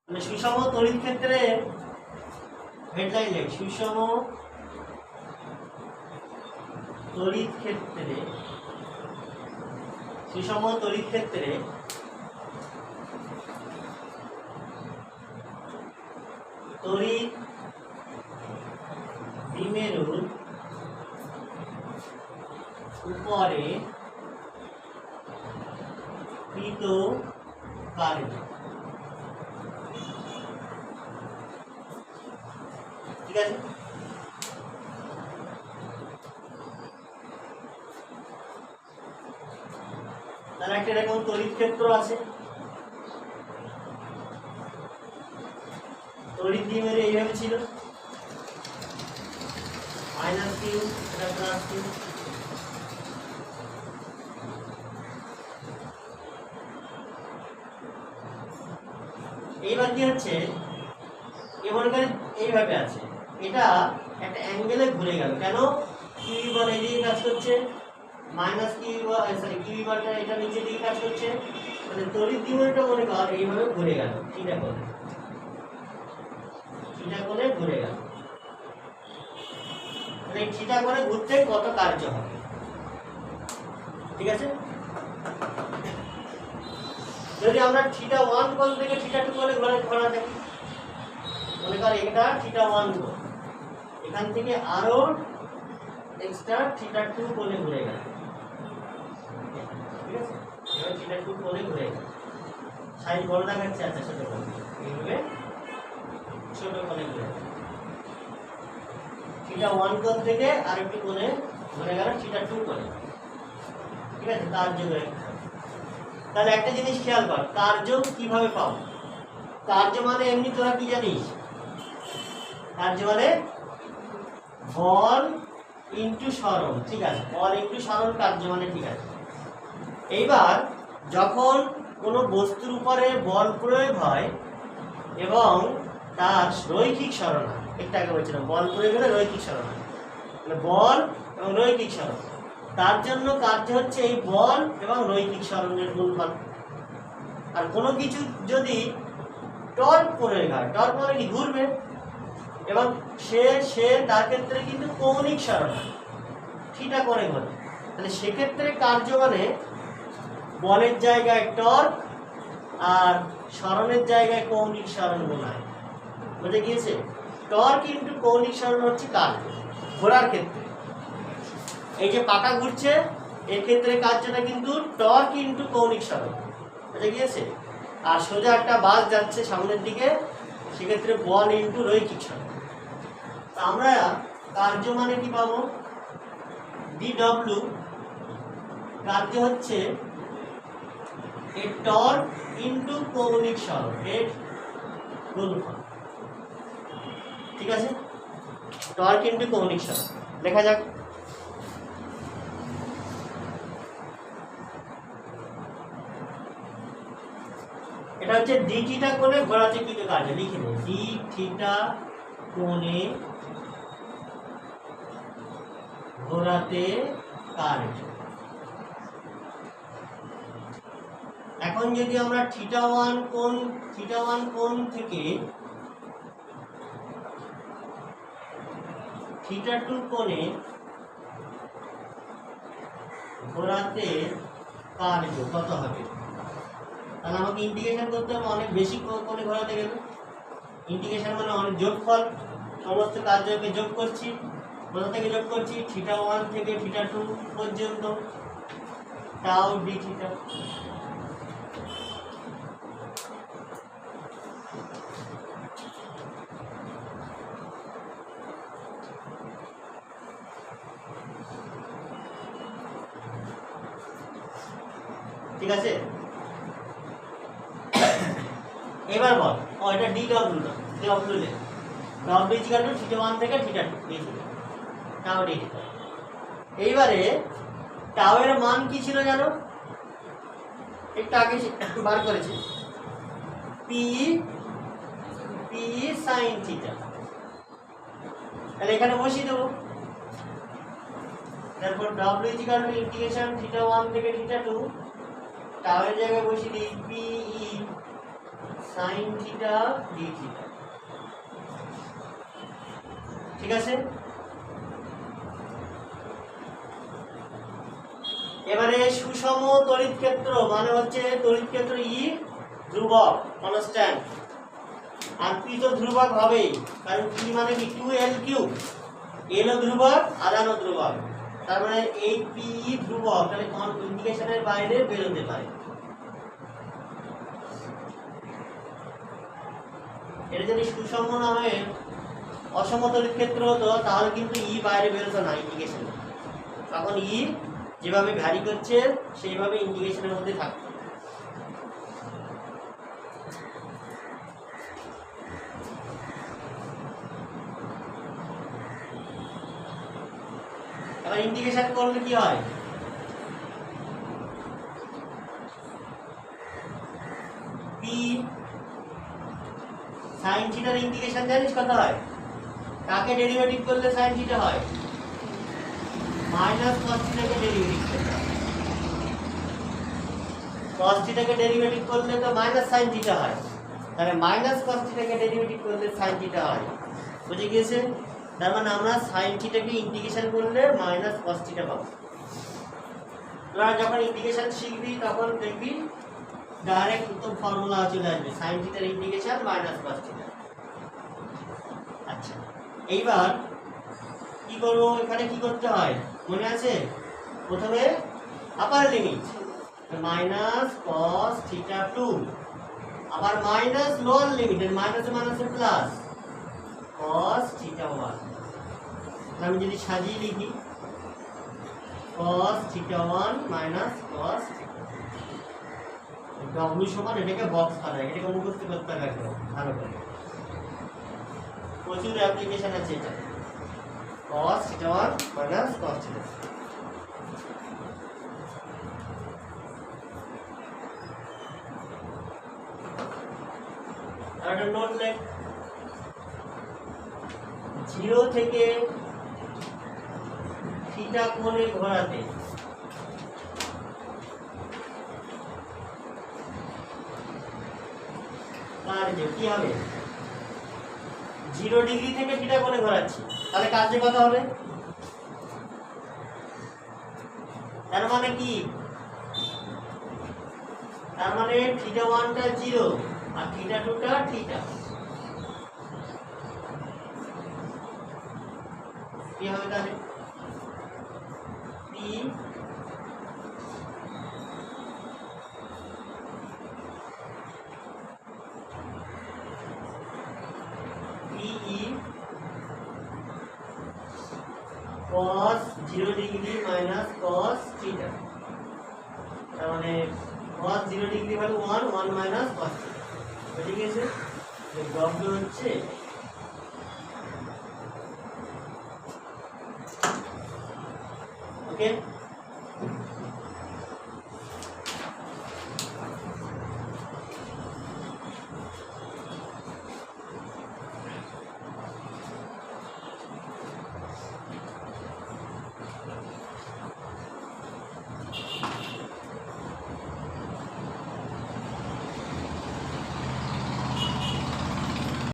মানে সুষম তড়িৎ ক্ষেত্রে হেডলাইন লেখ সুষম তড়িৎ ক্ষেত্রে তড়িৎ দ্বিমেরুর উপরে কৃত কার্য, ঠিক আছে। তাহলে একটা এরকম তড়িৎ ক্ষেত্র আছে, তড়িৎ দ্বিমেরু এইভাবে ছিল, মাইনাস কিউ এটা প্লাস কিউ। এইবার কি হচ্ছে, এবারে এইভাবে আছে, এটা একটা অ্যাঙ্গেলে ঘুরে গেল, কেন? কিউ বল এদিকে কাজ করছে, মাইনাস কিউ সরি কিউ বলটা এটা নিচের দিকে কাজ করছে, মানে তড়িৎ দ্বিমেরুটা মনে কর এইভাবে ঘুরে গেল, থিটা কোণে ঘুরে গেল। মানে থিটা কোণে ঘুরতে কত কার্য হবে, ঠিক আছে। যদি আমরা থিটা 1 কোণ থেকে থিটা 2 কোণে ঘোরা দেখি, মনে কর এটা থিটা 1 কোণ, এখান থেকে আরো এক্সট্রা থিটা 2 কোণে ঘুরে গেল, ঠিক আছে। এবার থিটা 2 কোণে ঘুরে গেল, সাইজ বড় দেখাচ্ছে, আচ্ছা ছোট কোণ, এইভাবে ছোট কোণে ঘুরে গেল। থিটা 1 কোণ থেকে আরেকটু কোণে ঘুরে গেল থিটা 2 কোণে, ঠিক আছে। কার্য বের। তাহলে একটা জিনিস খেয়াল কর, কার্য কিভাবে পাবো? কার্য মানে এমনি তোরা কি জানিস, কার্য মানে বল ইনটু সরণ, ঠিক আছে। বল ইনটু সরণ কার্য মানে, ঠিক আছে। এইবার যখন কোনো বস্তুর উপরে বল প্রয়োগ হয় এবং তার রৈখিক সরণ হয়, একটু আগে বলছিলাম বল প্রয়োগ হলে রৈখিক সরণ হয়, মানে বল এবং রৈখিক সরণ, তার জন্য কার্য হচ্ছে এই বল এবং রৈখিক সরণের গুণফল। আর কোনো কিছু যদি টর্ক প্রয়োগ হয়, টর্ক মানে কি, ঘুরবে, এবং সে তার ক্ষেত্রে কিন্তু কৌণিক সরণ হয়, থিটা কোণে ঘোরে, তাহলে সেক্ষেত্রে কার্য মানে বলের জায়গায় টর্ক আর সরণের জায়গায় কৌণিক সরণ গুণায়, বুঝে গিয়েছে? টর্ক ইন্টু কৌণিক সরণ হচ্ছে কার্য ঘোরার ক্ষেত্রে। এই যে পাকা ঘুরছে এর ক্ষেত্রে কার্যটা কিন্তু টর্ক ইন্টু কৌণিক সরণ, বুঝে গিয়েছে? আর সোজা একটা বাস যাচ্ছে সামনের দিকে, সেক্ষেত্রে বল ইন্টু রৈখিক সরণ। আমরা কার্য মানে কি পাবো, DW কার্য হচ্ছে এর টর্ক ইন্টু কৌণিক সরণ এর গুণফল, ঠিক আছে। টর্ক ইন্টু কৌণিক সরণ লেখা যাক। এটা হচ্ছে ডি থিটা কোণে ঘোরাতে কৃত কার্য, লিখে নেই ডি থিটা কোণে ঘোরাতে কার্য। এখন যদি আমরা থিটা 1 কোণ থেকে থিটা 2 কোণে ঘোরাতে কার্য কত হবে, তাহলে আমাকে ইন্টিগ্রেশন করতে হবে, অনেক বেশি কোণে ঘোরাতে গেলে। ইন্টিগ্রেশন মানে অনেক যোগফল, সমস্ত কার্যকে যোগ করছি, কোথা থেকে যোগ করছি, থিটা 1 থেকে থিটা 2 পর্যন্ত, টাউ ডি থিটা। ঠিক আছে, এবার বল এটা DW না, W লে W ইকুয়াল টু থিটা 1 থেকে থিটা 2 এই ছিল টাউ ডি থিটা। এইবারে টাউ এর মান কি ছিল জানো, একটু আগে বার করেছি, পি sin থিটা। তাহলে এখানে বসিয়ে দেবো, তারপর W equal to integration theta 1 থেকে থিটা 2, টাউ এর জায়গায় বসিয়ে দিই PE sine theta D theta. ঠিক আছে, এবারে সুষম তড়িৎ ক্ষেত্র মানে হচ্ছে তড়িৎ ক্ষেত্র ই ধ্রুবক কনস্ট্যান্ট, আর পি তো ধ্রুবক হবেই, কারণ পি মানে কি 2l কিউব, এল ও ধ্রুবক আধান ও ধ্রুবক, তার মানে এই পি ধ্রুবক, তাহলে কোন ইন্ডিকেশনের বাইরে বেরোতে পারে। এটা যদি সুষম না হয়ে অসম তড়িৎ ক্ষেত্র হতো তাহলে কিন্তু ই বাইরে বেরোতো না ইন্ডিকেশন, তখন ই যেভাবে ভ্যারি করছে সেইভাবে ইন্ডিকেশনের মধ্যে থাকতো। এবার ইন্ডিকেশন করলে কি হয়, পি সাইন থিটার ইন্ডিকেশন জানিস কত হয়, কাকে ডেরিভেটিভ করলে সাইন থিটা হয়, মাইনাস cos থিটাকে ডেরিভেটিভ করতে হয়, cos থিটাকে ডেরিভেটিভ করলে তো মাইনাস সাইন থিটা হয়, তাহলে মাইনাস cos থিটাকে ডেরিভেটিভ করলে সাইন থিটা হয়। বুঝে গিয়েছে, তার মানে আমরা সাইন থিটাকে ইন্টিগ্রেশন করলে মাইনাস cos থিটা পাবো। তোরা যখন ইন্টিগ্রেশন শিখবি তখন দেখবি ডাইরেক্ট উত্তম ফর্মুলা চলে আসবে, সাইন থিটার ইন্টিগ্রেশন মাইনাস cos থিটা। আচ্ছা, এইবার কি করব, এখানে কি করতে হয় মনে আছে, প্রথমে আপার লিমিট মাইনাস cos থিটা 2, আবার মাইনাস লোয়ার লিমিট, মাইনাসে মাইনাসে প্লাস cos থিটা 1। আমি যদি সাজিয়ে লিখি cos theta 1 minus cos theta, w সমান, এটাকে বক্স করা, এটাকে মুখস্থ করতে হবে একদম ভালো করে, প্রচুর অ্যাপ্লিকেশন আছে এটা, cos theta 1 minus cos theta. আর একটা নোট লেখ, 0 থেকে থিটা কোণে ঘোরাতে কার্য কি হবে, 0 ডিগ্রি থেকে থিটা কোণে ঘোরাচ্ছি, তাহলে কার্য কত হবে, তার মানে কি, তার মানে থিটা 1 টা 0 আর থিটা 2 টা থিটা, কি হবে তাহলে P PE cos 0 degree minus cos theta, তার মানে cos 0 ডিগ্রি হলো 1 1 মাইনাস cos থিটা। বুঝে গেছে, W হচ্ছে ওকে।